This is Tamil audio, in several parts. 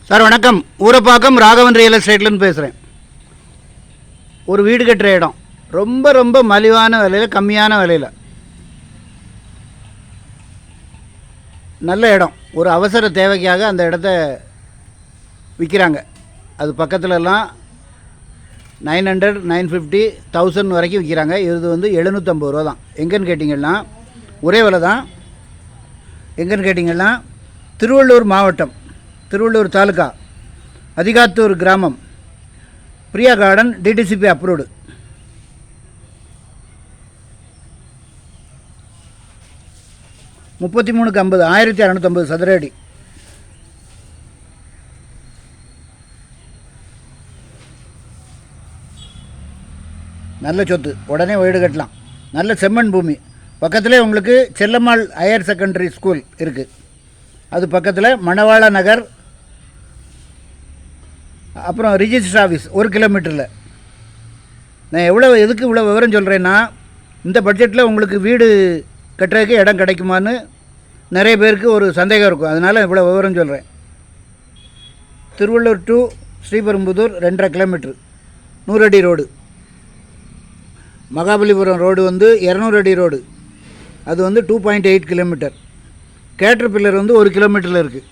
சார் வணக்கம். ஊரப்பாக்கம் ராகவன் ரியல் எஸ்டேட்லேருந்து பேசுகிறேன். ஒரு வீடு கட்டுற இடம் ரொம்ப ரொம்ப மலிவான விலையில், கம்மியான விலையில், நல்ல இடம். ஒரு அவசர தேவைக்காக அந்த இடத்த விற்கிறாங்க. அது பக்கத்துலலாம் 900, 950, 1000 வரைக்கும் விற்கிறாங்க. இது வந்து 750 ரூபா தான். எங்கன்னு கேட்டிங்கன்னா ஒரே விலை தான். எங்கன்னு கேட்டிங்கன்னா திருவள்ளூர் மாவட்டம், திருவள்ளூர் தாலுக்கா, அதிகாத்தூர் கிராமம், பிரியா கார்டன், டிடிசிபி அப்ரூவ்டு. $33,50, 1650 சதுர அடி. நல்ல சொத்து, உடனே வீடு கட்டலாம். நல்ல செம்மண் பூமி. பக்கத்திலே உங்களுக்கு செல்லம்மாள் ஹையர் செகண்டரி ஸ்கூல் இருக்குது. அது பக்கத்தில் மணவாள நகர், அப்புறம் ரிஜிஸ்டர் ஆஃபீஸ் 1 கிலோமீட்டரில். நான் எதுக்கு இவ்வளோ விவரம் சொல்கிறேன்னா, இந்த பட்ஜெட்டில் உங்களுக்கு வீடு கட்டுறதுக்கு இடம் கிடைக்குமான்னு நிறைய பேருக்கு ஒரு சந்தேகம் இருக்கும். அதனால் இவ்வளோ விவரம் சொல்கிறேன். திருவள்ளூர் டு ஸ்ரீபெரும்புதூர் 2.5 கிலோமீட்ரு, 100 அடி ரோடு. மகாபலிபுரம் ரோடு வந்து 200 அடி ரோடு. அது வந்து 2.8 கிலோமீட்டர். கேட்டர் பில்லர் வந்து 1 கிலோமீட்டரில் இருக்குது.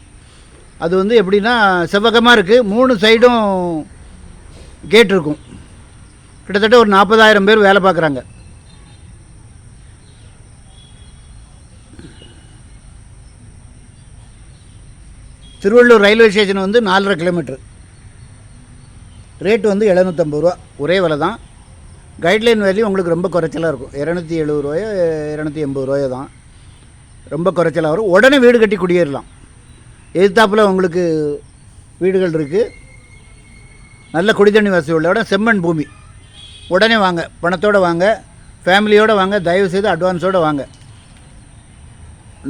அது வந்து எப்படின்னா செவ்வகமாக இருக்குது. 3 சைடும் கேட் இருக்கும். கிட்டத்தட்ட ஒரு 40,000 பேர் வேலை பார்க்குறாங்க. திருவள்ளூர் ரயில்வே ஸ்டேஷன் வந்து 4.5 கிலோமீட்டர். ரேட்டு வந்து 750 ரூபா. ஒரே விலை தான். கைட்லைன் வேல்யூ உங்களுக்கு ரொம்ப குறைச்சலாக இருக்கும். 270 ரூபாயோ 280 ரூபாயோ தான். ரொம்ப குறைச்சலாக வரும். உடனே வீடு கட்டி குடியேறலாம். எதிர்த்தாப்பில் உங்களுக்கு வீடுகள் இருக்குது. நல்ல குடித்தண்ணி வசதி உள்ள இடம், செம்மண் பூமி. உடனே வாங்க, பணத்தோடு வாங்க, ஃபேமிலியோடு வாங்க, தயவுசெய்து அட்வான்ஸோடு வாங்க.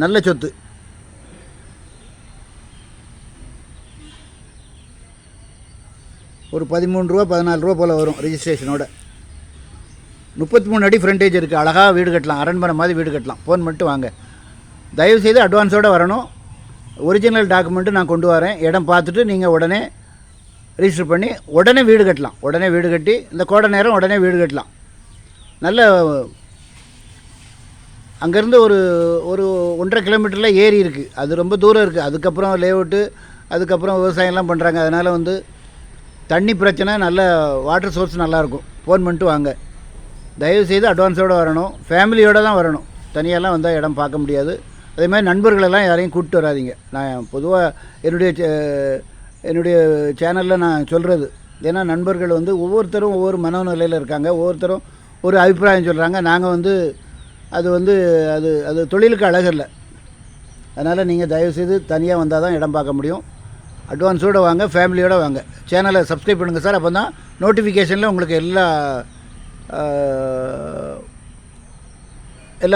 நல்ல சொத்து. ஒரு 13 ரூபா 14 ரூபா போல் வரும் ரிஜிஸ்ட்ரேஷனோட. 33 அடி ஃப்ரண்டேஜ் இருக்குது. அழகாக வீடு கட்டலாம். அரண்மனை மாதிரி வீடு கட்டலாம். ஃபோன் பண்ணிட்டு வாங்க. தயவுசெய்து அட்வான்ஸோடு வரணும். ஒரிஜினல் டாக்குமெண்ட்டு நான் கொண்டு வரேன். இடம் பார்த்துட்டு நீங்கள் உடனே ரிஜிஸ்டர் பண்ணி உடனே வீடு கட்டலாம். உடனே வீடு கட்டி இந்த கோடை நேரம் உடனே வீடு கட்டலாம். நல்ல அங்கேருந்து ஒரு 1.5 கிலோமீட்டரில் ஏரி இருக்குது. அது ரொம்ப தூரம் இருக்குது. அதுக்கப்புறம் லேஅவுட்டு, அதுக்கப்புறம் விவசாயம்லாம் பண்ணுறாங்க. அதனால் வந்து தண்ணி பிரச்சனை, நல்ல வாட்டர் சோர்ஸ் நல்லாயிருக்கும். ஃபோன் பண்ணிட்டு வாங்க. தயவுசெய்து அட்வான்ஸோடு வரணும். ஃபேமிலியோடு தான் வரணும். தனியாலாம் வந்தால் இடம் பார்க்க முடியாது. அதே மாதிரி நண்பர்களெல்லாம் யாரையும் கூப்பிட்டு வராதிங்க. நான் பொதுவாக என்னுடைய சேனலில் நான் சொல்கிறது, ஏன்னா நண்பர்கள் வந்து ஒவ்வொருத்தரும் ஒவ்வொரு மனநிலையில் இருக்காங்க. ஒவ்வொருத்தரும் ஒரு அபிப்பிராயம் சொல்கிறாங்க. நாங்கள் வந்து அது தொழிலுக்கு அழகில்லை. அதனால் நீங்கள் தயவுசெய்து தனியாக வந்தால் தான் இடம் பார்க்க முடியும். அட்வான்ஸோடு வாங்க, ஃபேமிலியோடு வாங்க. சேனலை சப்ஸ்கிரைப் பண்ணுங்கள் சார். அப்போ தான் நோட்டிஃபிகேஷனில் உங்களுக்கு எல்லா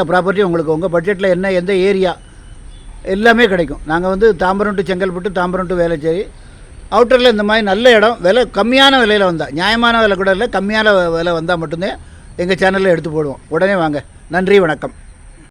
ப்ராப்பர்ட்டியும் உங்களுக்கு உங்கள் பட்ஜெட்டில் என்ன, எந்த ஏரியா எல்லாமே கிடைக்கும். நாங்கள் வந்து தாம்பரம் டு செங்கல்பட்டு, தாம்பரம் டு வேளச்சேரி, அவுட்டரில் இந்த மாதிரி நல்ல இடம், விலை கம்மியான விலையில் வந்தால், நியாயமான விலை கூட இல்லை, கம்மியான விலை வந்தால் மட்டும்தான் எங்கள் சேனலில் எடுத்து போடுவோம். உடனே வாங்க. நன்றி, வணக்கம்.